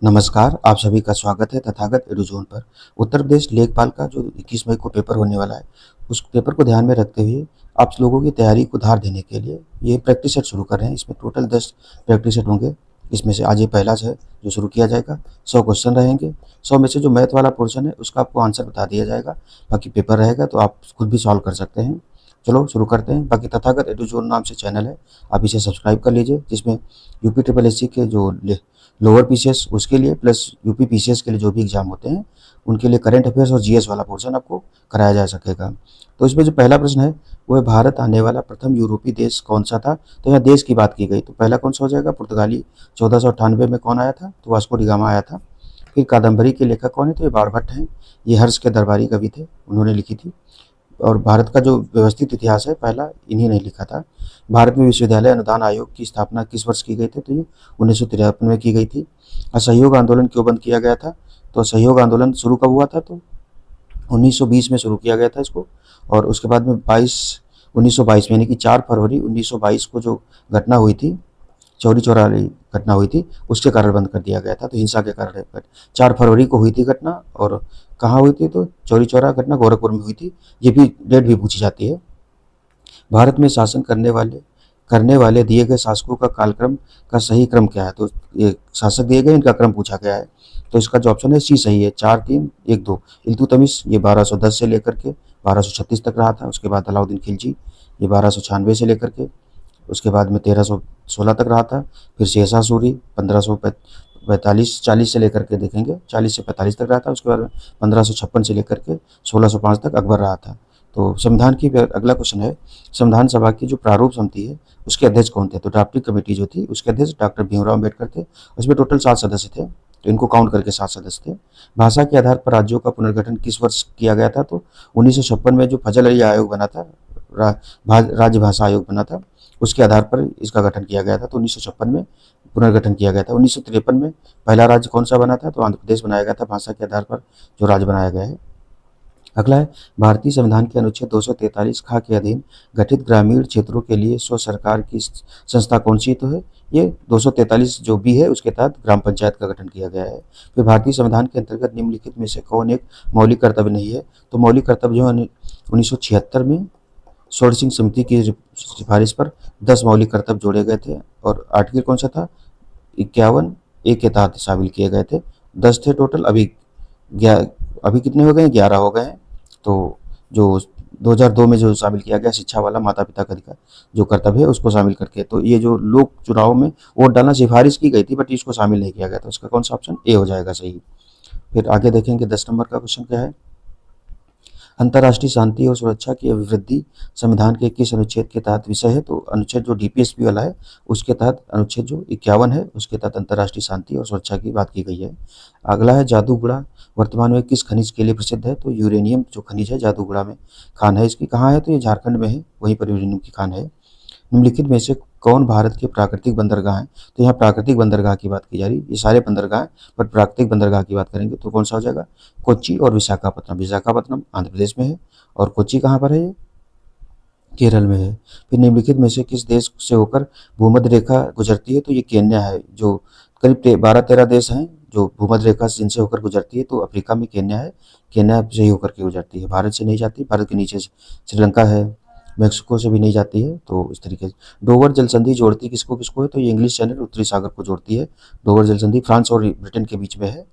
नमस्कार, आप सभी का स्वागत है तथागत एडुज़ोन पर। उत्तर प्रदेश लेखपाल का जो 21 मई को पेपर होने वाला है, उस पेपर को ध्यान में रखते हुए आप लोगों की तैयारी को धार देने के लिए ये प्रैक्टिस सेट शुरू कर रहे हैं। इसमें टोटल 10 प्रैक्टिस सेट होंगे। इसमें से आज ये पहला है जो शुरू किया जाएगा। 100 क्वेश्चन रहेंगे। 100 में से जो मैथ वाला पोर्शन है उसका आपको आंसर बता दिया जाएगा। बाकी पेपर रहेगा तो आप खुद भी सॉल्व कर सकते हैं। चलो शुरू करते हैं। बाकी तथागत एडुज़ोन नाम से चैनल है, आप इसे सब्सक्राइब कर लीजिए, जिसमें यूपी ट्रिपल एससी के जो लोअर पीसीएस उसके लिए प्लस यूपी पीसीएस के लिए जो भी एग्जाम होते हैं उनके लिए करंट अफेयर्स और जीएस वाला पोर्शन आपको कराया जा सकेगा। तो इसमें जो पहला प्रश्न है वो है, भारत आने वाला प्रथम यूरोपीय देश कौन सा था? तो यहाँ देश की बात की गई तो पहला कौन सा हो जाएगा? पुर्तगाली। 1498 में कौन आया था? तो वास्को डी गामा आया था। फिर कादम्बरी के लेखक कौन है? तो ये बाणभट्ट हैं। ये हर्ष के दरबारी कवि थे, उन्होंने लिखी थी। और भारत का जो व्यवस्थित इतिहास है पहला इन्हीं ने लिखा था। भारत में विश्वविद्यालय अनुदान आयोग की स्थापना किस वर्ष की गई थी? तो ये 1953 में की गई थी। असहयोग आंदोलन क्यों बंद किया गया था? तो असहयोग आंदोलन शुरू कब हुआ था? तो 1920 में शुरू किया गया था इसको। और उसके बाद में 1922 में यानी कि 4 फरवरी 1922 को जो घटना हुई थी, चौरी चौरा वाली घटना हुई थी, उसके कारण बंद कर दिया गया था। तो हिंसा के कारण 4 फरवरी को हुई थी घटना। और कहाँ हुई थी? तो चौरी चौरा घटना गोरखपुर में हुई थी। ये भी डेट भी पूछी जाती है। भारत में शासन करने वाले दिए गए शासकों का कालक्रम का सही क्रम क्या है? तो ये शासक दिए गए, इनका क्रम पूछा गया है। तो इसका जो ऑप्शन है सी सही है। 4-3-1-2 इल्तुतमिश, ये 1210 से लेकर के 1236 तक रहा था। उसके बाद अलाउद्दीन खिलजी, ये 1296 से लेकर के उसके बाद में 1316 तक रहा था। फिर शेरशाह सूरी 1545-40 से लेकर के देखेंगे 40 से 45 तक रहा था। उसके बाद में 1556 से लेकर के 1605 तक अकबर रहा था। तो संविधान की अगला क्वेश्चन है, संविधान सभा की जो प्रारूप समिति है उसके अध्यक्ष कौन थे? तो ड्राफ्टिंग कमेटी जो थी उसके अध्यक्ष डॉक्टर भीमराव अम्बेडकर थे। उसमें टोटल 7 सदस्य थे, तो इनको काउंट करके 7 सदस्य थे। भाषा के आधार पर राज्यों का पुनर्गठन किस वर्ष किया गया था? तो 1956 में जो फजल अली आयोग बना था, राज्य भाषा आयोग बना था, उसके आधार पर इसका गठन किया गया था। तो 1956 में पुनर्गठन किया गया था। 1953 में पहला राज्य कौन सा बना था? तो आंध्र प्रदेश बनाया गया था भाषा के आधार पर जो राज्य बनाया गया है। अगला है, भारतीय संविधान के अनुच्छेद 243 ख के अधीन गठित ग्रामीण क्षेत्रों के लिए स्व सरकार की संस्था कौन सी? तो है ये 243 जो बी है उसके तहत ग्राम पंचायत का गठन किया गया है। फिर भारतीय संविधान के अंतर्गत निम्नलिखित में से कौन एक मौलिक कर्तव्य नहीं है? तो मौलिक कर्तव्य जो है 1976 में सोर्सिंग समिति की सिफारिश पर 10 मौलिक कर्तव्य जोड़े गए थे। और आर्टिकल कौन सा था? 51 ए के तहत शामिल किए गए थे। 10 थे टोटल, अभी कितने हो गए? 11 हो गए हैं। तो जो 2002 में जो शामिल किया गया शिक्षा वाला माता पिता का अधिकार जो कर्तव्य है उसको शामिल करके, तो ये जो लोक चुनाव में वोट डालना सिफारिश की गई थी बट इसको शामिल नहीं किया गया था। उसका कौन सा ऑप्शन? ए हो जाएगा सही। फिर आगे देखेंगे 10 नंबर का क्वेश्चन क्या है, अंतर्राष्ट्रीय शांति और सुरक्षा की अभिवृद्धि संविधान के किस अनुच्छेद के तहत विषय है? तो अनुच्छेद जो डीपीएसपी वाला है उसके तहत अनुच्छेद जो 51 है उसके तहत अंतर्राष्ट्रीय शांति और सुरक्षा की बात की गई है। अगला है, जादूगुड़ा वर्तमान में किस खनिज के लिए प्रसिद्ध है? तो यूरेनियम जो खनिज है जादूगुड़ा में खान है इसकी। कहाँ है? तो ये झारखंड में है, वहीं पर यूरेनियम की खान है। निम्नलिखित में से कौन भारत के प्राकृतिक बंदरगाह हैं? तो यहाँ प्राकृतिक बंदरगाह की बात की जा रही है। ये सारे बंदरगाह हैं बट प्राकृतिक बंदरगाह की बात करेंगे तो कौन सा हो जाएगा? कोच्चि और विशाखापत्तनम। विशाखापत्तनम आंध्र प्रदेश में है और कोच्चि कहाँ पर है? ये केरल में है। फिर निम्नलिखित में से किस देश से होकर भूमध्य रेखा गुजरती है? तो ये केन्या है। जो करीब 12-13 देश हैं जो भूमध्य रेखा जिनसे होकर गुजरती है, तो अफ्रीका में केन्या है। केन्या से ही होकर के गुजरती है, भारत से नहीं जाती। भारत के नीचे श्रीलंका है, मैक्सिको से भी नहीं जाती है। तो इस तरीके से डोवर जल संधि जोड़ती किसको किसको है? तो ये इंग्लिश चैनल उत्तरी सागर को जोड़ती है। डोवर जल संधि फ्रांस और ब्रिटेन के बीच में है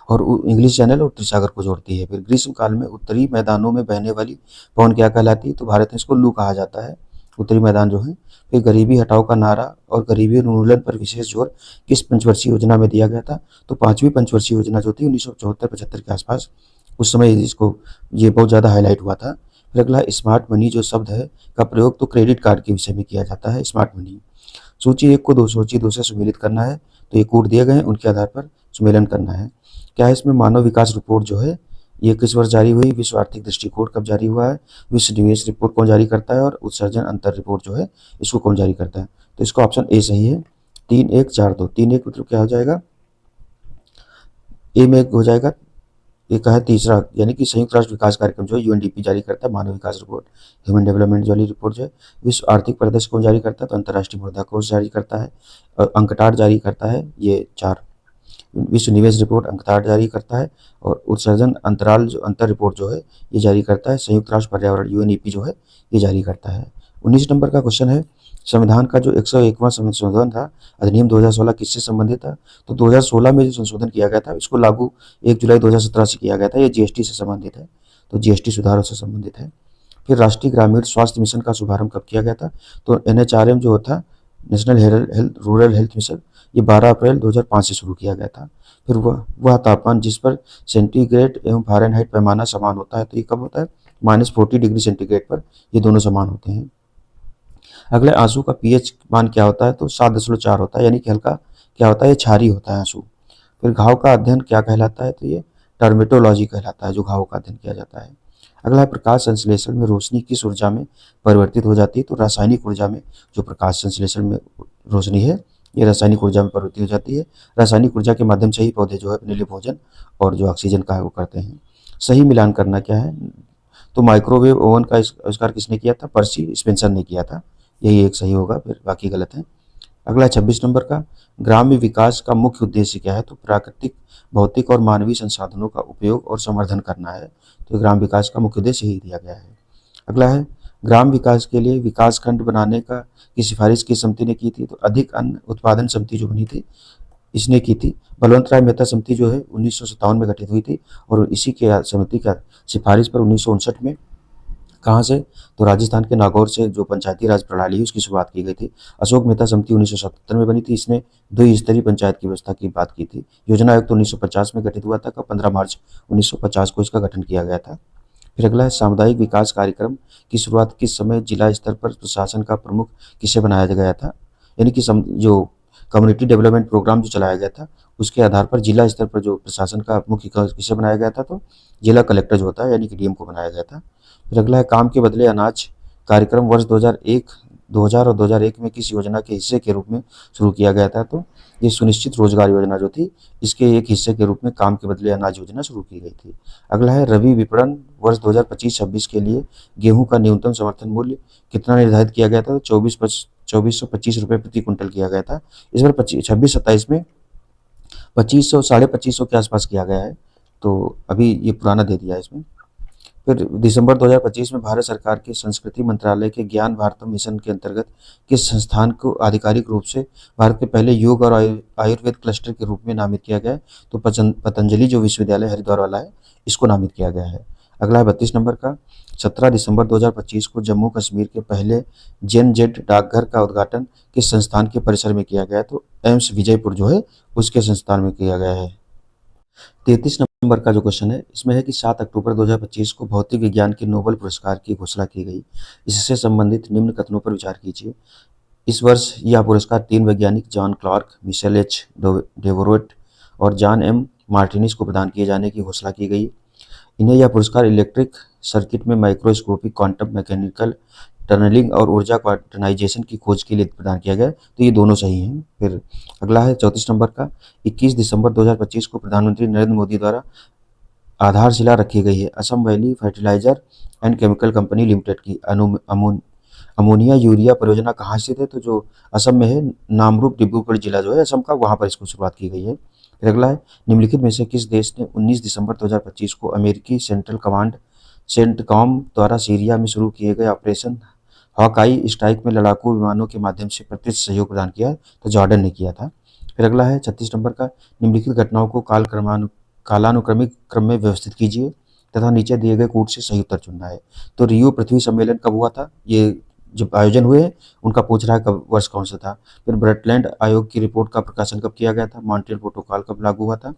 और इंग्लिश चैनल और उत्तरी सागर को जोड़ती है। फिर ग्रीष्म काल में उत्तरी मैदानों में बहने वाली पवन क्या कहलाती है? तो भारत में इसको लू कहा जाता है, उत्तरी मैदान जो है। फिर गरीबी हटाओ का नारा और गरीबी उन्मूलन पर विशेष जोर किस पंचवर्षीय योजना में दिया गया था? तो 5वीं पंचवर्षीय योजना जो थी 1974-75 के आसपास, उस समय इसको ये बहुत ज़्यादा हाईलाइट हुआ था। फिर अगला, स्मार्ट मनी जो शब्द है का प्रयोग तो क्रेडिट कार्ड के विषय में किया जाता है, स्मार्ट मनी। सूची 1 को सूची 2 से सुमेलित करना है, तो ये कोड दिए गए हैं उनके आधार पर सुमेलन करना है। क्या है इसमें? मानव विकास रिपोर्ट जो है ये किस वर्ष जारी हुई? विश्व आर्थिक दृष्टिकोण कब जारी हुआ है? विश्व निवेश रिपोर्ट कौन जारी करता है? और उत्सर्जन अंतर रिपोर्ट जो है इसको कौन जारी करता है? तो इसका ऑप्शन ए सही है। 3-1-4-2 3-1 मतलब क्या हो जाएगा? ए में हो जाएगा। एक है तीसरा, यानी कि संयुक्त राष्ट्र विकास कार्यक्रम जो है यूएनडीपी जारी करता है मानव विकास रिपोर्ट, ह्यूमन डेवलपमेंट वाली रिपोर्ट जो है। विश्व आर्थिक परिदृश्य कौन जारी करता है? तो अंतर्राष्ट्रीय मुद्रा कोष जारी करता है। और अंकटार जारी करता है, ये 4। विश्व निवेश रिपोर्ट अंकताड़ जारी करता है, और उत्सर्जन अंतराल जो अंतर रिपोर्ट जो है ये जारी करता है संयुक्त राष्ट्र पर्यावरण यूएनईपी जो है ये जारी करता है। 19 नंबर का क्वेश्चन है, संविधान का जो 101वां संशोधन था अधिनियम 2016 किससे संबंधित था? तो 2016 में जो संशोधन किया गया था इसको लागू 1 जुलाई 2017 से किया गया था। ये जीएसटी से संबंधित है, तो जीएसटी सुधारों से संबंधित है। फिर राष्ट्रीय ग्रामीण स्वास्थ्य मिशन का शुभारंभ कब किया गया था? तो एनएचआरएम जो था national health rural health mission, ये 12 अप्रैल 2005 से शुरू किया गया था। फिर वह तापमान जिस पर सेंटीग्रेड एवं फ़ारेनहाइट पैमाना समान होता है, तो ये कब होता है? -40 डिग्री सेंटीग्रेड पर ये दोनों समान होते हैं। अगले, आंसू का पीएच मान क्या होता है? तो 7.4 होता है, यानी कि हल्का क्या होता है? ये क्षारीय होता है आंसू। फिर घाव का अध्ययन क्या कहलाता है? तो ये टर्मेटोलॉजी कहलाता है, जो घाव का अध्ययन किया जाता है। अगला है, प्रकाश संश्लेषण में रोशनी किस ऊर्जा में परिवर्तित हो जाती है? तो रासायनिक ऊर्जा में। जो प्रकाश संश्लेषण में रोशनी है ये रासायनिक ऊर्जा में परिवर्तित हो जाती है। रासायनिक ऊर्जा के माध्यम से ही पौधे जो है अपने लिए भोजन और जो ऑक्सीजन का है वो करते हैं। सही मिलान करना क्या है? तो माइक्रोवेव ओवन का आविष्कार किसने किया था? पर्सी स्पेंसर ने किया था। यही एक सही होगा, फिर बाकी गलत है। अगला 26 नंबर का, ग्राम्य विकास का मुख्य उद्देश्य क्या है? तो प्राकृतिक, भौतिक और मानवीय संसाधनों का उपयोग और संवर्धन करना है। तो ग्राम विकास का मुख्य उद्देश्य ही दिया गया है। अगला है, ग्राम विकास के लिए विकास खंड बनाने की सिफारिश किस समिति ने की थी? तो अधिक अन्न उत्पादन समिति जो बनी थी इसने की थी। बलवंत राय मेहता समिति जो है 1957 में गठित हुई थी, और इसी के समिति का सिफारिश पर 1959 में कहाँ से? तो राजस्थान के नागौर से जो पंचायती राज प्रणाली है उसकी शुरुआत की गई थी। अशोक मेहता समिति 1977 में बनी थी, इसने 2 स्तरीय पंचायत की व्यवस्था की बात की थी। योजना आयोग तो 1950 में गठित हुआ था, 15 मार्च 1950 को इसका गठन किया गया था। फिर अगला है, सामुदायिक विकास कार्यक्रम की शुरुआत किस समय जिला स्तर पर प्रशासन का प्रमुख किसे बनाया गया था? यानी कि जो कम्युनिटी डेवलपमेंट प्रोग्राम जो चलाया गया था उसके आधार पर जिला स्तर पर जो प्रशासन का मुख्य किसे बनाया गया था? तो जिला कलेक्टर जो होता है यानी कि डीएम को बनाया गया था। फिर अगला है, काम के बदले अनाज कार्यक्रम वर्ष 2000 और 2001 में किस योजना के हिस्से के रूप में शुरू किया गया था? तो ये सुनिश्चित रोजगार योजना जो थी इसके एक हिस्से के रूप में काम के बदले अनाज योजना शुरू की गई थी। अगला है, रबी विपणन वर्ष 2025-26 के लिए गेहूं का न्यूनतम समर्थन मूल्य कितना निर्धारित किया गया था? तो 2425 रुपये प्रति क्विंटल किया गया था। इस बार 26-27 में 2500 2550 के आसपास किया गया है, तो अभी ये पुराना दे दिया है इसमें। फिर दिसंबर 2025 में भारत सरकार के संस्कृति मंत्रालय के ज्ञान भारतम मिशन के अंतर्गत किस संस्थान को आधिकारिक रूप से भारत के पहले योग और आयुर्वेद क्लस्टर के रूप में नामित किया गया है? तो पतंजलि जो विश्वविद्यालय हरिद्वार वाला है इसको नामित किया गया है। अगला है 32 नंबर का, 17 दिसंबर 2025 को जम्मू कश्मीर के पहले जेनजेड डाकघर का उद्घाटन किस संस्थान के परिसर में किया गया? तो एम्स विजयपुर जो है उसके संस्थान में किया गया है। 33 नंबर का जो क्वेश्चन है इसमें है कि 7 अक्टूबर 2025 को भौतिक विज्ञान के नोबेल पुरस्कार की घोषणा की गई। इससे संबंधित निम्न कथनों पर विचार कीजिए। इस वर्ष यह पुरस्कार 3 वैज्ञानिक जॉन क्लार्क, मिशेल एच डेवोरेट और जॉन एम मार्टिनिस को प्रदान किए जाने की घोषणा की गई। इन्हें यह पुरस्कार इलेक्ट्रिक सर्किट में माइक्रोस्कोपिक क्वांटम मैकेनिकल टनलिंग और ऊर्जा क्वांटाइजेशन की खोज के लिए प्रदान किया गया। तो ये दोनों सही हैं। फिर अगला है 34 नंबर का, 21 दिसंबर 2025 को प्रधानमंत्री नरेंद्र मोदी द्वारा आधारशिला रखी गई है Assam valley fertiliser and chemical company limited की अमोनिया यूरिया परियोजना कहाँ स्थित है? तो जो असम में है, नामरूप डिब्रूगढ़ जिला जो है असम का, वहाँ पर इसको शुरुआत की गई है। फिर अगला है, निम्नलिखित में से किस देश ने 19 दिसंबर 2025 को अमेरिकी सेंट्रल कमांड सेंटकॉम द्वारा सीरिया में शुरू किए गए ऑपरेशन हॉकाई स्ट्राइक में लड़ाकू विमानों के माध्यम से प्रत्यक्ष सहयोग प्रदान किया? तो जॉर्डन ने किया था। फिर अगला है 36 नंबर का, निम्नलिखित घटनाओं को कालानुक्रमिक क्रम में व्यवस्थित कीजिए तथा नीचे दिए गए कूट से सही उत्तर चुनना है। तो रियो पृथ्वी सम्मेलन कब हुआ था? ये जब आयोजन हुए उनका पूछ रहा है कब, वर्ष कौन सा था। फिर ब्रटलैंड आयोग की रिपोर्ट का प्रकाशन कब किया गया था? मॉन्ट्रियल प्रोटोकॉल कब लागू हुआ था?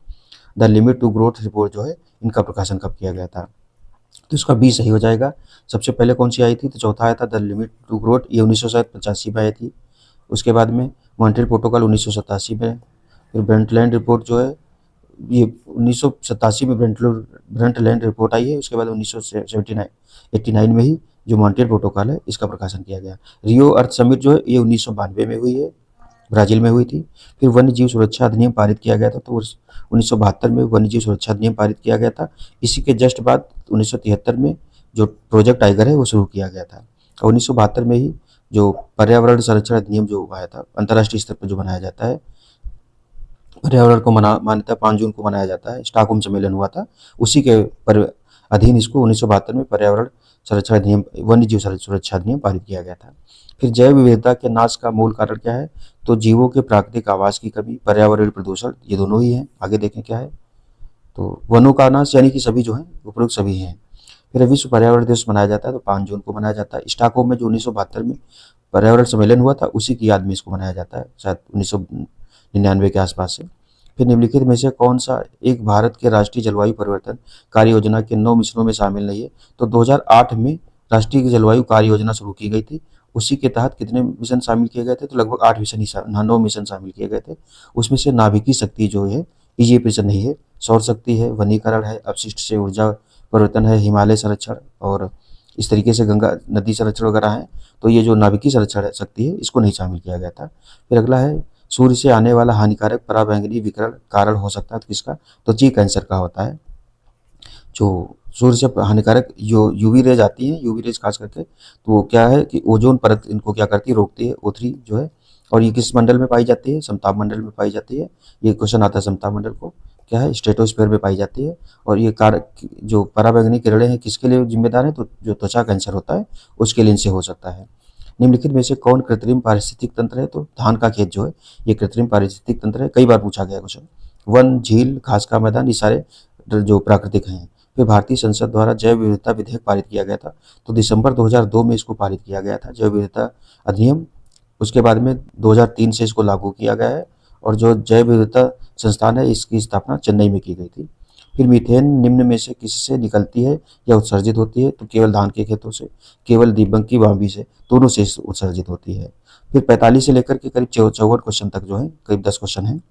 The limit to growth report जो है इनका प्रकाशन कब किया गया था? तो इसका बी सही हो जाएगा। सबसे पहले कौन सी आई थी? तो चौथा आया था द लिमिट टू ग्रोथ, ये 1985 में आई थी। उसके बाद में मॉन्ट्रियल प्रोटोकॉल 1987 में। फिर ब्रंटलैंड रिपोर्ट जो है ये 1987 में ब्रंटलैंड रिपोर्ट आई है। उसके बाद 1989 में ही जो मॉन्ट्रियल प्रोटोकॉल है इसका प्रकाशन किया गया। रियो अर्थ समिट जो है ये 1992 में हुई है, ब्राजील में हुई थी। फिर वन्य जीव सुरक्षा अधिनियम पारित किया गया था, तो 1972 में वन्य जीव सुरक्षा अधिनियम पारित किया गया था। इसी के जस्ट बाद 1973 में जो प्रोजेक्ट टाइगर है वो शुरू किया गया था। और 1972 में ही जो पर्यावरण संरक्षण अधिनियम जो आया था अंतर्राष्ट्रीय स्तर पर जो बनाया जाता है पर्यावरण को मान्यता 5 जून को मनाया जाता है। स्टॉकहोम सम्मेलन हुआ था, उसी के पर अधीन इसको 1972 में पर्यावरण सुरक्षा अधिनियम, वन्य जीव सुरक्षा अधिनियम पारित किया गया था। फिर जैव विविधता के नाश का मूल कारण क्या है? तो जीवों के प्राकृतिक आवास की कमी, पर्यावरण प्रदूषण, ये दोनों ही हैं। आगे देखें क्या है, तो वनों का नाश, यानी कि सभी जो हैं उपरोक्त सभी हैं। फिर विश्व पर्यावरण दिवस मनाया जाता है तो 5 जून को मनाया जाता है। स्टॉकहोम में जो 1972 में पर्यावरण सम्मेलन हुआ था, उसी की याद में इसको मनाया जाता है, शायद 1999 के आसपास से। फिर निम्नलिखित में से कौन सा एक भारत के राष्ट्रीय जलवायु परिवर्तन कार्य योजना के 9 मिशनों में शामिल नहीं है? तो 2008 में राष्ट्रीय जलवायु कार्य योजना शुरू की गई थी, उसी के तहत कितने मिशन शामिल किए गए थे? तो लगभग 8 मिशन ही 9 मिशन शामिल किए गए थे। उसमें से नाभिकीय शक्ति जो है, ये मिशन नहीं है। सौर शक्ति है, वनीकरण है, अपशिष्ट से ऊर्जा परिवर्तन है, हिमालय संरक्षण और इस तरीके से गंगा नदी संरक्षण वगैरह है। तो ये जो नाभिकीय संरक्षण शक्ति है, इसको नहीं शामिल किया गया था। फिर अगला है, सूर्य से आने वाला हानिकारक पराबैंगनी विकिरण कारण हो सकता है तो किसका? तो जी कैंसर का होता है। जो सूर्य से हानिकारक जो यूवी रेज आती हैं, यूवी रेज खास करके, तो वो क्या है कि ओजोन परत इनको क्या करती है? रोकती है, O3 जो है। और ये किस मंडल में पाई जाती है? समताप मंडल में पाई जाती है। ये क्वेश्चन आता है, समताप मंडल को क्या है? स्ट्रेटोस्फीयर में पाई जाती है। और ये कारक जो पराबैंगनी किरणें हैं, किसके लिए जिम्मेदार है? तो जो त्वचा कैंसर होता है उसके लिए इनसे हो सकता है। निम्नलिखित में से कौन कृत्रिम पारिस्थितिक तंत्र है? तो धान का खेत जो है, ये कृत्रिम पारिस्थितिक तंत्र है। कई बार पूछा गया क्वेश्चन। वन, झील, घास का मैदान, ये सारे जो प्राकृतिक हैं। फिर भारतीय संसद द्वारा जैव विविधता विधेयक पारित किया गया था, तो दिसंबर 2002 में इसको पारित किया गया था, जैव विविधता अधिनियम। उसके बाद में 2003 से इसको लागू किया गया है। और जो जैव विविधता संस्थान है, इसकी स्थापना चेन्नई में की गई थी। फिर मीथेन निम्न में से किससे निकलती है या उत्सर्जित होती है? तो केवल धान के खेतों से, केवल दीपक की बावली से, दोनों से उत्सर्जित होती है। फिर 45 से लेकर के करीब 54 क्वेश्चन तक जो है, करीब 10 क्वेश्चन हैं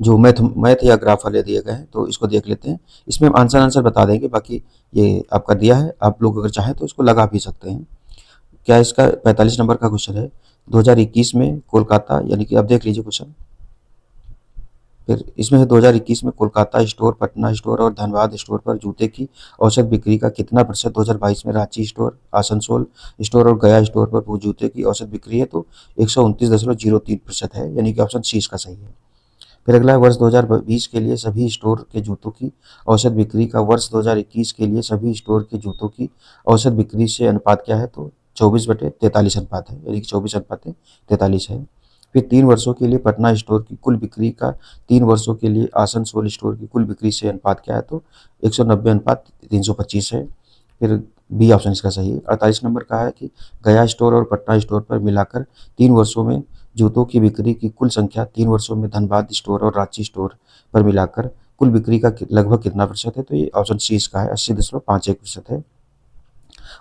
जो मैथ या ग्राफ वाले दिए गए हैं, तो इसको देख लेते हैं। इसमें हम आंसर बता देंगे, बाकी ये आपका दिया है, आप लोग अगर चाहें तो इसको लगा भी सकते हैं। क्या इसका 45 नंबर का क्वेश्चन है, 2021 में कोलकाता, यानी कि अब देख लीजिए क्वेश्चन। फिर इसमें है 2021 में कोलकाता स्टोर, पटना स्टोर और धनबाद स्टोर पर जूते की औसत बिक्री का कितना प्रतिशत? 2022 में रांची स्टोर, आसनसोल स्टोर और गया स्टोर पर वो जूते की औसत बिक्री है, तो 129.03% है, यानी कि ऑप्शन सी इसका सही है। फिर अगला है, वर्ष 2020 के लिए सभी स्टोर के जूतों की औसत बिक्री का वर्ष 2021 के लिए सभी स्टोर के जूतों की औसत बिक्री से अनुपात क्या है? तो 24/43 अनुपात है, यानी कि 24/43 है। फिर 3 वर्षों के लिए पटना स्टोर की कुल बिक्री का 3 वर्षों के लिए आसनसोल स्टोर की कुल बिक्री से अनुपात क्या है? तो 190/325 है। फिर बी ऑप्शन इसका सही है। 48 नंबर का है कि गया स्टोर और पटना स्टोर पर मिलाकर 3 वर्षों में जूतों की बिक्री की कुल संख्या 3 वर्षों में धनबाद स्टोर और रांची स्टोर पर मिलाकर कुल बिक्री का लगभग कितना प्रतिशत है? तो ये ऑप्शन सी इसका है, 80.51% है।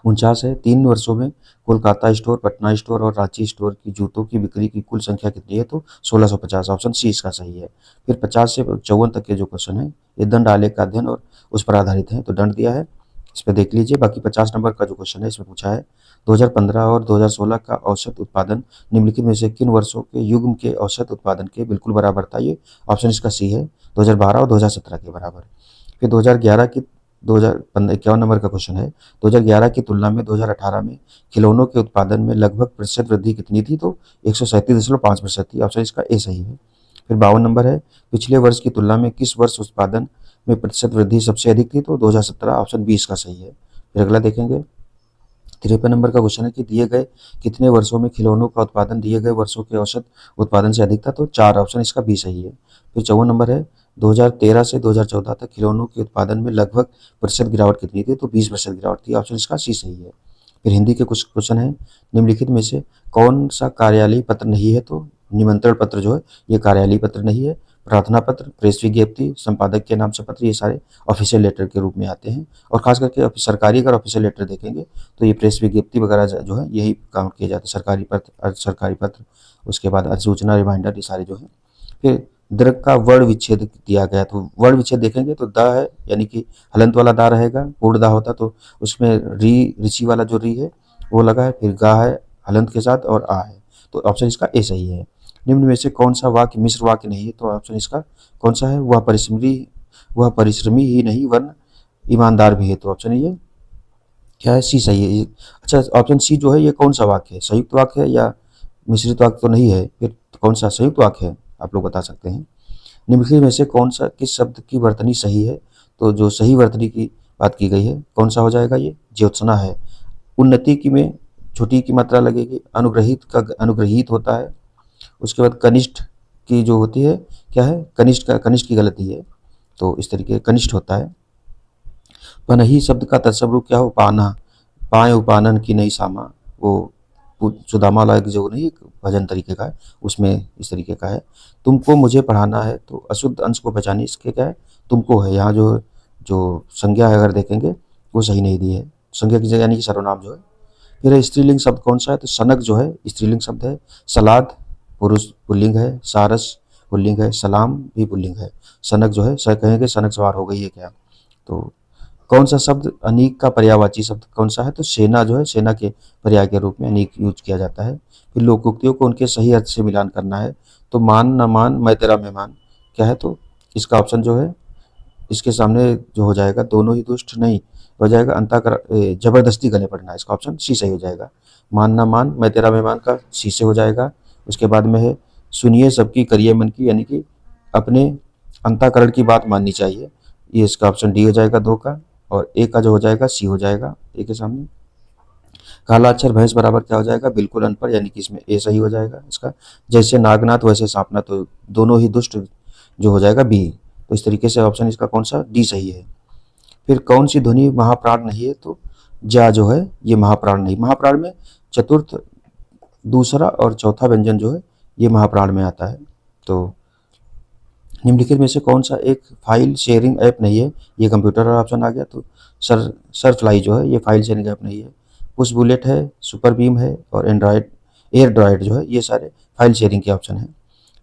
49 है, 3 वर्षों में कोलकाता स्टोर, पटना स्टोर और रांची स्टोर की जूतों की बिक्री की कुल संख्या कितनी है? तो 1650, ऑप्शन सी इसका सही है। फिर 50 से 54 तक के जो क्वेश्चन है, ये दंड आलेख का अध्ययन और उस पर आधारित है, तो दंड दिया है, इस पर देख लीजिए। बाकी 50 नंबर का जो क्वेश्चन है, इसमें पूछा है 2015 और 2016 का औसत उत्पादन निम्नलिखित में से किन वर्षों के युग्म के औसत उत्पादन के बिल्कुल बराबर था? ये ऑप्शन इसका सी है, 2012 और 2017 के बराबर। फिर 2011 की 51 नंबर का क्वेश्चन है, 2011 की तुलना में 2018 में खिलौनों के उत्पादन में लगभग प्रतिशत वृद्धि कितनी थी? तो 137.5% थी, ऑप्शन इसका ए सही है। फिर 52 नंबर है, पिछले वर्ष की तुलना में किस वर्ष उत्पादन में प्रतिशत वृद्धि सबसे अधिक थी? तो 2017, ऑप्शन बी इसका सही है। फिर अगला देखेंगे, 53 नंबर का क्वेश्चन है कि दिए गए कितने वर्षों में खिलौनों का उत्पादन दिए गए वर्षों के औसत उत्पादन से अधिक था? तो 4, ऑप्शन इसका बी सही है। फिर 54 नंबर है, 2013 से 2014 तक खिलौनों के उत्पादन में लगभग प्रतिशत गिरावट कितनी थी? तो 20% गिरावट थी, ऑप्शन इसका सी सही है। फिर हिंदी के कुछ क्वेश्चन है, निम्नलिखित में से कौन सा कार्यालयीय पत्र नहीं है? तो निमंत्रण पत्र जो है, ये कार्यालयीय पत्र नहीं है। प्रार्थना पत्र, प्रेस विज्ञप्ति, संपादक के नाम से पत्र, ये सारे ऑफिशियल लेटर के रूप में आते हैं। और खास करके सरकारी अगर ऑफिशियल लेटर देखेंगे तो ये प्रेस विज्ञप्ति वगैरह जो है, यही काउंट किए जाते हैं, सरकारी पत्र, अर्ध सरकारी पत्र, उसके बाद अधिसूचना, रिमाइंडर, ये सारे जो है। फिर दीर्घ का वर्ण विच्छेद दिया गया, तो वर्ण विच्छेद देखेंगे तो द है, यानी कि हलंत वाला दा रहेगा, पूर्ण दा होता तो उसमें री, ऋषि वाला जो री है वो लगा है, फिर गा है हलंत के साथ और आ है, तो ऑप्शन इसका ए सही है। निम्न में से कौन सा वाक्य मिश्र वाक्य नहीं है? तो ऑप्शन इसका कौन सा है? वह परिश्रमी ही नहीं वरन ईमानदार भी है, तो ऑप्शन ये क्या है? सी सही है। अच्छा, ऑप्शन सी जो है, ये कौन सा वाक्य है? संयुक्त वाक्य है या मिश्रित वाक्य तो नहीं है? फिर कौन सा संयुक्त वाक्य है, आप लोग बता सकते हैं। निम्नलिखित में से कौन सा किस शब्द की वर्तनी सही है? तो जो सही वर्तनी की बात की गई है कौन सा हो जाएगा? ये ज्योत्सना है। उन्नति की में छोटी की मात्रा लगेगी। अनुग्रहित का अनुग्रहित होता है। उसके बाद कनिष्ठ की जो होती है क्या है? कनिष्ठ की गलती है, तो इस तरीके कनिष्ठ होता है। पनही शब्द का तत्सम रूप क्या हो? पाना। पाए उपानन की नहीं सामा, वो सुदामा लायक जो नहीं एक भजन तरीके का है उसमें इस तरीके का है। तुमको मुझे पढ़ाना है, तो अशुद्ध अंश को पहचानिए, इसके क्या है? तुमको है। यहाँ जो जो संज्ञा है अगर देखेंगे वो सही नहीं दी है, संज्ञा की जगह यानी कि सर्वनाम जो है। फिर स्त्रीलिंग शब्द कौन सा है? तो सनक जो है स्त्रीलिंग शब्द है। सलाद पुरुष पुल्लिंग है। सारस पुल्लिंग है। सलाम भी पुल्लिंग है। सनक जो है कहेंगे सनक सवार हो गई है क्या? तो कौन सा शब्द अनीक का पर्यायवाची शब्द कौन सा है? तो सेना जो है सेना के पर्याय के रूप में अनीक यूज किया जाता है। फिर लोकोक्तियों को उनके सही अर्थ से मिलान करना है। तो मान न मान मैं तेरा मेहमान क्या है? तो इसका ऑप्शन जो है इसके सामने जो हो जाएगा दोनों ही दुष्ट नहीं हो जाएगा, जबरदस्ती गले पड़ना, इसका ऑप्शन सी सही हो जाएगा। मान ना मान मैं तेरा मेहमान का सी से हो जाएगा। उसके बाद में है सुनिए सबकी करिए मन की, यानी कि अपने अंतःकरण की बात माननी चाहिए, ये इसका ऑप्शन डी हो जाएगा 2 का। और ए का जो हो जाएगा सी हो जाएगा ए के सामने। काला अक्षर भैंस बराबर क्या हो जाएगा? बिल्कुल अनपढ़, यानी कि इसमें ए सही हो जाएगा इसका। जैसे नागनाथ वैसे सांपनाथ, तो दोनों ही दुष्ट जो हो जाएगा बी। तो इस तरीके से ऑप्शन इसका कौन सा? डी सही है। फिर कौन सी ध्वनि महाप्राण नहीं है? तो जा जो है ये महाप्राण नहीं। महाप्राण में चतुर्थ दूसरा और चौथा व्यंजन जो है ये महाप्राण में आता है। तो निम्नलिखित में से कौन सा एक फाइल शेयरिंग ऐप नहीं है? ये कंप्यूटर का ऑप्शन आ गया। तो सरफ्लाई जो है ये फाइल शेयरिंग ऐप नहीं है। पुश बुलेट है, सुपर बीम है और एयर ड्राइड जो है ये सारे फाइल शेयरिंग के ऑप्शन हैं।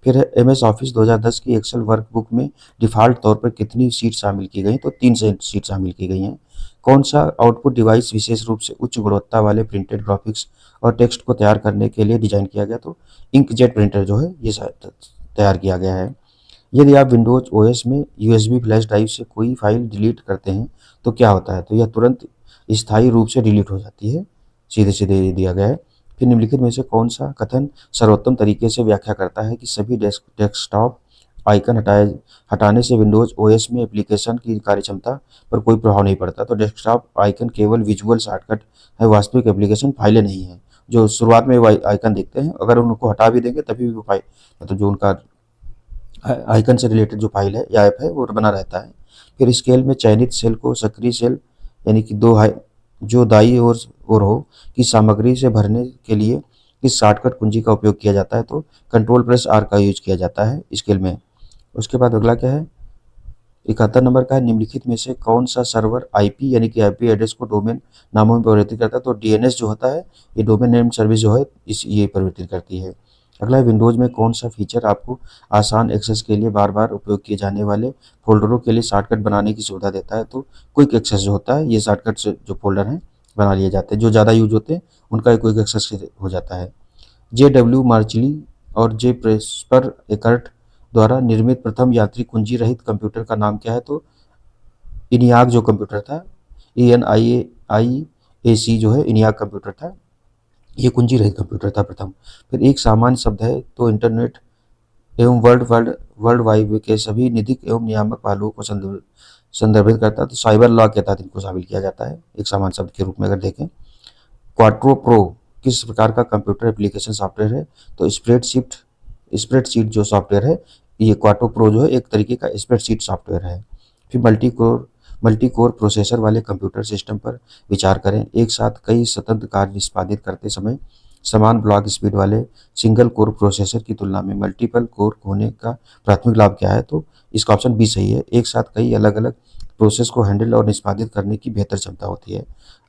फिर है MS ऑफिस 2010 की एक्सेल वर्कबुक में डिफ़ॉल्ट तौर पर कितनी सीट शामिल की गई? तो 3 सीट शामिल की गई हैं। कौन सा आउटपुट डिवाइस विशेष रूप से उच्च गुणवत्ता वाले प्रिंटेड ग्राफिक्स और टेक्स्ट को तैयार करने के लिए डिजाइन किया गया? तो इंकजेट प्रिंटर जो है ये तैयार किया गया है। यदि आप विंडोज OS में USB फ्लैश ड्राइव से कोई फाइल डिलीट करते हैं तो क्या होता है? तो यह तुरंत स्थायी रूप से डिलीट हो जाती है, सीधे सीधे दिया गया है। फिर निम्नलिखित में से कौन सा कथन सर्वोत्तम तरीके से व्याख्या करता है कि सभी डेस्कटॉप आइकन हटाने से विंडोज OS में एप्लीकेशन की कार्यक्षमता पर कोई प्रभाव नहीं पड़ता? तो डेस्कटॉप आइकन केवल विजुअल शॉर्टकट है, वास्तविक एप्लीकेशन फाइलें नहीं है। जो शुरुआत में आइकन दिखते हैं अगर उनको हटा भी देंगे तभी भी वो फाइल, मतलब जो उनका आइकन से रिलेटेड जो फाइल है या ऐप है वो बना रहता है। फिर स्केल में चयनित सेल को सक्रिय सेल यानी कि जो दाई ओर हो की सामग्री से भरने के लिए किस शॉर्टकट कुंजी का उपयोग किया जाता है? तो Ctrl+R का यूज किया जाता है स्केल में। उसके बाद अगला क्या है? 71 नंबर का है निम्नलिखित में से कौन सा सर्वर IP यानी कि IP एड्रेस को डोमेन नामों में परिवर्तित करता है? तो DNS जो होता है ये डोमेन नेम सर्विस जो है ये परिवर्तित करती है। अगला है विंडोज में कौन सा फीचर आपको आसान एक्सेस के लिए बार बार उपयोग किए जाने वाले फोल्डरों के लिए शॉर्टकट बनाने की सुविधा देता है? तो क्विक एक्सेस जो होता है ये शॉर्टकट से जो फोल्डर हैं बना लिए जाते हैं, जो ज़्यादा यूज होते हैं उनका क्विक एक्सेस हो जाता है। JW मार्चली और J प्रेस्पर एकर्ट द्वारा निर्मित प्रथम यांत्रिक कुंजी रहित कंप्यूटर का नाम क्या है? तो इनियाक जो कंप्यूटर था, ENIAC जो है इनियाक कंप्यूटर था, ये कुंजी रहित कंप्यूटर था प्रथम। फिर एक सामान्य शब्द है तो इंटरनेट एवं वर्ल्ड वाइड के सभी निधिक एवं नियामक पहलुओं को संदर्भित करता है। तो साइबर लॉ के तहत इनको शामिल किया जाता है एक सामान्य शब्द के रूप में। अगर देखें क्वाट्रो प्रो किस प्रकार का कंप्यूटर एप्लीकेशन सॉफ्टवेयर है? तो स्प्रेडशीट जो सॉफ्टवेयर है ये क्वाट्रो प्रो जो है एक तरीके का स्प्रेडशीट सॉफ्टवेयर है। फिर मल्टी कोर प्रोसेसर वाले कंप्यूटर सिस्टम पर विचार करें। एक साथ कई स्वतंत्र कार्य निष्पादित करते समय समान ब्लॉक स्पीड वाले सिंगल कोर प्रोसेसर की तुलना में मल्टीपल कोर होने का प्राथमिक लाभ क्या है? तो इसका ऑप्शन बी सही है। एक साथ कई अलग अलग प्रोसेस को हैंडल और निष्पादित करने की बेहतर क्षमता होती है।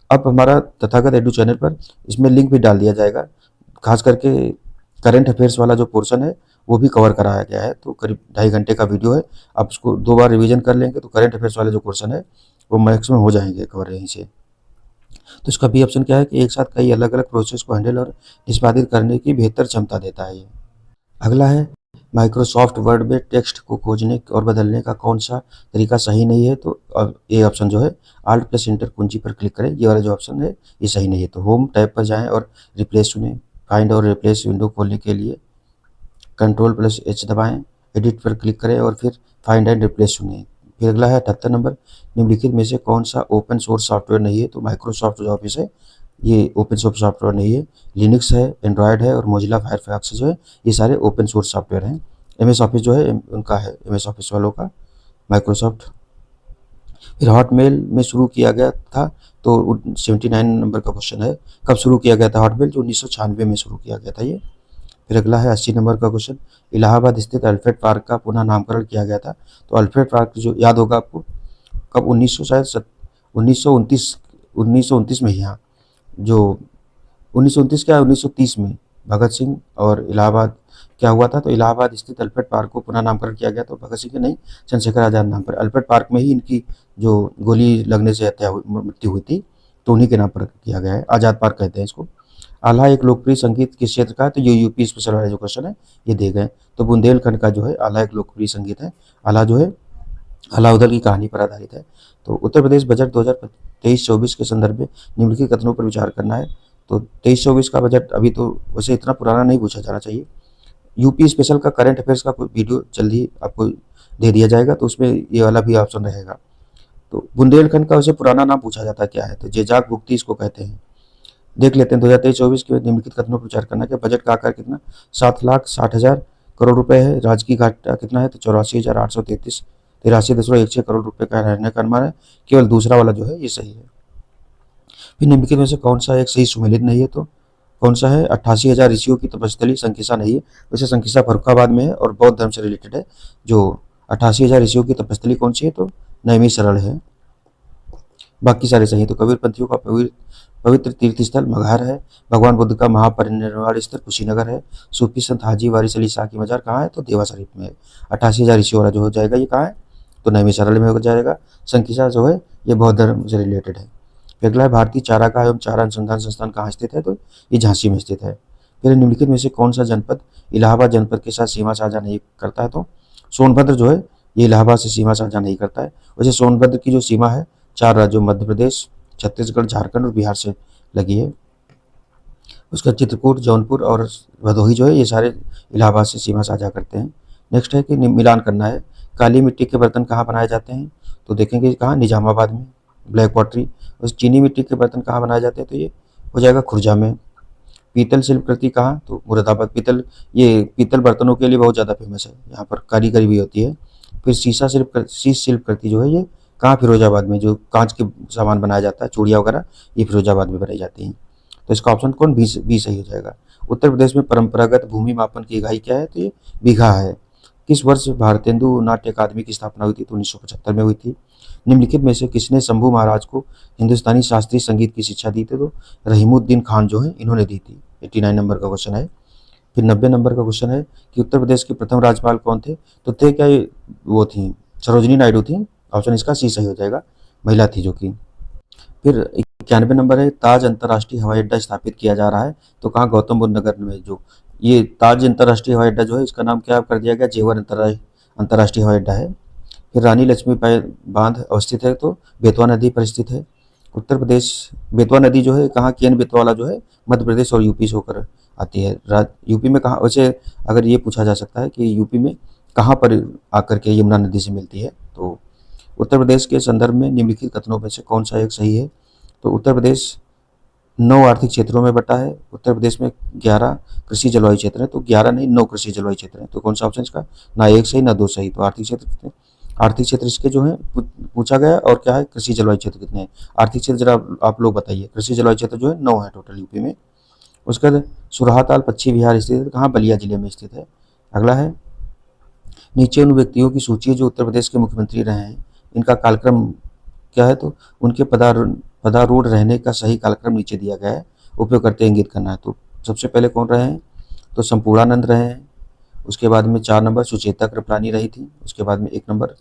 अब हमारा तथागत एडू चैनल पर इसमें लिंक भी डाल दिया जाएगा, खास करके करंट अफेयर्स वाला जो पोर्शन है वो भी कवर कराया गया है। तो करीब 2.5 घंटे का वीडियो है, आप उसको 2 बार रिवीजन कर लेंगे तो करंट अफेयर्स वाले जो क्वेश्चन है वो मैक्सिमम हो जाएंगे कवर यहीं से। तो इसका बी ऑप्शन क्या है कि एक साथ कई अलग अलग प्रोसेस को हैंडल और निष्पादित करने की बेहतर क्षमता देता है ये। अगला है माइक्रोसॉफ्ट वर्ड में टेक्स्ट को खोजने और बदलने का कौन सा तरीका सही नहीं है? तो ये ऑप्शन जो है Alt+Enter कुंजी पर क्लिक करें, ये वाला जो ऑप्शन है ये सही नहीं है। तो होम टैब पर जाएं और रिप्लेस चुनें। फाइंड और रिप्लेस विंडो खोलने के लिए Ctrl+H दबाएं एडिट पर क्लिक करें और फिर फाइंड एंड रिप्लेस चुनें। फिर अगला है 78 नंबर, निम्नलिखित में से कौन सा ओपन सोर्स सॉफ्टवेयर नहीं है? तो माइक्रोसॉफ्ट जो ऑफिस है ये ओपन सोर्स सॉफ्टवेयर नहीं है। लिनक्स है, एंड्रॉयड है और मोजिला फायरफॉक्स जो है ये सारे ओपन सोर्स सॉफ्टवेयर हैं। एमएस ऑफिस जो है उनका है, एमएस ऑफिस वालों का, माइक्रोसॉफ्ट। फिर हॉटमेल में शुरू किया गया था, तो 79 नंबर का क्वेश्चन है, कब शुरू किया गया था हॉटमेल? जो 1996 में शुरू किया गया था ये। फिर अगला है 80 नंबर का क्वेश्चन, इलाहाबाद स्थित अल्फ्रेड पार्क का पुनः नामकरण किया गया था। तो अल्फ्रेड पार्क जो याद होगा आपको, कब 1900 शायद 1929 में, यहाँ जो 1929 क्या 1930 में भगत सिंह और इलाहाबाद क्या हुआ था? तो इलाहाबाद स्थित अल्फ्रेड पार्क को पुनः नामकरण किया गया। तो भगत सिंह के नहीं, चंद्रशेखर आजाद नाम पर। अल्फ्रेड पार्क में ही इनकी जो गोली लगने से मृत्यु हुई थी, तो उन्हीं के नाम पर किया गया है। आजाद पार्क कहते हैं इसको। आल्हा एक लोकप्रिय संगीत किस क्षेत्र का है? तो ये यूपी स्पेशल वाला जो क्वेश्चन है ये दे गए। तो बुंदेलखंड का जो है आल्हा एक लोकप्रिय संगीत है। आल्हा जो है अलाउद्दीन की कहानी पर आधारित है। तो उत्तर प्रदेश बजट 2023-24 के संदर्भ में निम्नलिखित कथनों पर विचार करना है। तो 23-24 का बजट अभी तो वैसे इतना पुराना नहीं पूछा जाना चाहिए। यूपी स्पेशल का करंट अफेयर्स का कोई वीडियो जल्दी आपको दे दिया जाएगा, तो उसमें ये वाला भी ऑप्शन रहेगा। तो बुंदेलखंड का वैसे पुराना नाम पूछा जाता क्या है? तो जेजाक भुक्ति इसको कहते हैं। देख लेते हैं 2023-24 के निम्नलिखित कथनों पर विचार करना है कि बजट का आकार कितना? 7,60,000 करोड़ रुपए है। राजकीय की घाटा कितना है? तो 83,833 करोड़ रुपए का रहने का अनुमान है। केवल दूसरा वाला जो है ये सही है। फिर निम्नलिखित में से कौन सा एक सही सुमेलित नहीं है? तो कौन सा है? 88,000 ऋषियों की तपस्थली संकिसा नहीं है। वैसे संकिसा फर्रुखाबाद में है और बौद्ध धर्म से रिलेटेड है। जो 88,000 ऋषियों की तपस्थली कौन सी है? तो नैमिषारण्य है। बाकी सारे सही। तो कबीर पंथियों का पवित्र तीर्थ स्थल मगहर है। भगवान बुद्ध का महापरिनिर्वाण स्थल कुशीनगर है। सूफी संत हाजी वारिस अली शाह की मजार कहाँ है? तो देवा शरीफ में है। 88,000 ऋषियों वाला जो हो जाएगा ये कहाँ है? तो नैमिषारण्य में हो जाएगा। संकिसा जो है ये बौद्ध धर्म से रिलेटेड है। अगला है भारतीय चारागाह एवं चारा अनुसंधान संस्थान कहाँ स्थित है? तो ये झांसी में स्थित है। फिर निम्नलिखित में से कौन सा जनपद इलाहाबाद जनपद के साथ सीमा साझा नहीं करता है? तो सोनभद्र जो है ये इलाहाबाद से सीमा साझा नहीं करता है। वैसे सोनभद्र की जो सीमा है 4 राज्यों मध्य प्रदेश, छत्तीसगढ़, झारखंड और बिहार से लगी है। उसका चित्रकूट, जौनपुर और भदोही जो है ये सारे इलाहाबाद से सीमा साझा करते हैं। नेक्स्ट है कि मिलान करना है, काली मिट्टी के बर्तन कहाँ बनाए जाते हैं? तो देखेंगे कहाँ, निजामाबाद में, ब्लैक पॉटरी। और चीनी मिट्टी के बर्तन कहाँ बनाए जाते हैं? तो ये हो जाएगा खुर्जा में। पीतल शिल्प कृति कहाँ? तो मुरादाबाद। पीतल बर्तनों के लिए बहुत ज़्यादा फेमस है, यहाँ पर कारीगरी भी होती है। फिर शीश शिल्प कृति जो है ये कहाँ? फिरोजाबाद में। जो कांच के सामान बनाया जाता है, चूड़ियाँ वगैरह, ये फिरोजाबाद में बनाई जाती हैं। तो इसका ऑप्शन कौन? बी सही हो जाएगा। उत्तर प्रदेश में परंपरागत भूमि मापन की इकाई क्या है? तो ये बीघा है। किस वर्ष भारतेंदु नाट्य अकादमी की स्थापना हुई थी? तो 1975 में हुई थी। निम्नलिखित में से किसने शंभू महाराज को हिंदुस्तानी शास्त्रीय संगीत की शिक्षा दी थी? तो रहीमुद्दीन खान जो है इन्होंने दी थी। 89 नंबर का क्वेश्चन है। फिर 90 नंबर का क्वेश्चन है कि उत्तर प्रदेश के प्रथम राज्यपाल कौन थे? तो थे क्या ये, वो थी सरोजनी नायडू थी। ऑप्शन इसका सी सही हो जाएगा, महिला थी जो कि। फिर 91 नंबर है, ताज अंतर्राष्ट्रीय हवाई अड्डा स्थापित किया जा रहा है। तो कहाँ? गौतम बुद्ध नगर में। जो ये ताज अंतर्राष्ट्रीय हवाई अड्डा जो है इसका नाम क्या कर दिया गया? जेवर अंतर्राष्ट्रीय हवाई अड्डा है। फिर रानी लक्ष्मीबाई बांध अवस्थित है? तो बेतवा नदी पर स्थित है। उत्तर प्रदेश बेतवा नदी जो है कहाँ? केन बेतवा वाला जो है मध्य प्रदेश और यूपी से होकर आती है। यूपी में कहाँ? वैसे अगर ये पूछा जा सकता है कि यूपी में कहाँ पर आकर के यमुना नदी से मिलती है? तो उत्तर प्रदेश के संदर्भ में निम्नलिखित कथनों में से कौन सा एक सही है? तो उत्तर प्रदेश 9 आर्थिक क्षेत्रों में बटा है। उत्तर प्रदेश में 11 कृषि जलवायु क्षेत्र है। तो 11 नहीं, 9 कृषि जलवायु क्षेत्र है। तो कौन सा ऑप्शन इसका? ना 1 सही ना 2 सही। तो आर्थिक क्षेत्र कितने? आर्थिक क्षेत्र इसके जो है पूछा गया और क्या है? कृषि जलवायु क्षेत्र कितने हैं? आर्थिक क्षेत्र जरा आप लोग बताइए। कृषि जलवायु क्षेत्र जो है 9 है टोटल यूपी में। उसके बाद सुरहाताल पश्चिमी बिहार स्थित है। कहाँ? बलिया जिले में स्थित है। अगला है, नीचे उन व्यक्तियों की सूची है जो उत्तर प्रदेश के मुख्यमंत्री रहे हैं, इनका कालक्रम क्या है? तो उनके पदारूढ़ रहने का सही कालक्रम नीचे दिया गया है, उपयोगकर्ता इंगित करना है। तो सबसे पहले कौन रहे हैं? तो संपूर्णानंद रहे हैं। उसके बाद में 4 नंबर सुचेता कृपलानी रही थी। उसके बाद में 1 नंबर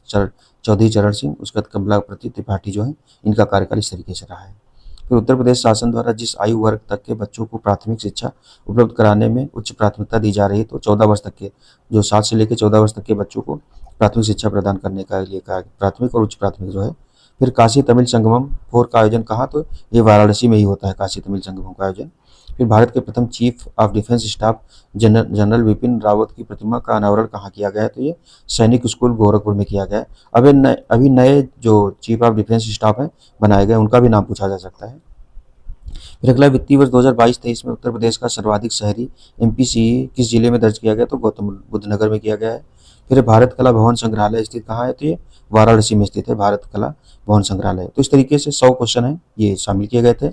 चौधरी चरण सिंह। उसके बाद कमलापति त्रिपाठी जो है इनका कार्यकाल इस तरीके से रहा है। फिर उत्तर प्रदेश शासन द्वारा जिस आयु वर्ग तक के बच्चों को प्राथमिक शिक्षा उपलब्ध कराने में उच्च प्राथमिकता दी जा रही है, तो 14 वर्ष तक के, जो 7 से लेकर 14 वर्ष तक के बच्चों को प्राथमिक शिक्षा प्रदान करने का लिए कहा, प्राथमिक और उच्च प्राथमिक जो है। फिर काशी तमिल संगमम 4 का आयोजन कहाँ? तो ये वाराणसी में ही होता है, काशी तमिल संगमम का आयोजन। फिर भारत के प्रथम chief of defence staff general Vipin Rawat की प्रतिमा का अनावरण कहाँ किया गया है? तो ये सैनिक स्कूल गोरखपुर में किया गया है। अभी नए जो चीफ ऑफ डिफेंस स्टाफ हैं बनाए गए, उनका भी नाम पूछा जा सकता है। फिर अगला, वित्तीय वर्ष 2022-23 में उत्तर प्रदेश का सर्वाधिक शहरी एमपीसीई किस जिले में दर्ज किया गया? तो गौतम बुद्ध नगर में किया गया है। फिर भारत कला भवन संग्रहालय स्थित कहाँ है? तो ये वाराणसी में स्थित है भारत कला भवन संग्रहालय। तो इस तरीके से 100 क्वेश्चन है ये शामिल किए गए थे।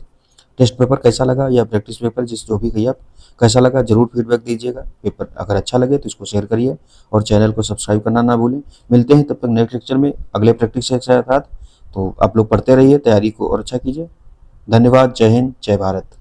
टेस्ट पेपर कैसा लगा या प्रैक्टिस पेपर, जो भी कहिए आप, कैसा लगा जरूर फीडबैक दीजिएगा। पेपर अगर अच्छा लगे तो इसको शेयर करिए और चैनल को सब्सक्राइब करना ना भूलें। मिलते हैं तब तक नेक्स्ट लेक्चर में अगले प्रैक्टिस के साथ। तो आप लोग पढ़ते रहिए, तैयारी को और अच्छा कीजिए। धन्यवाद। जय हिंद, जय भारत।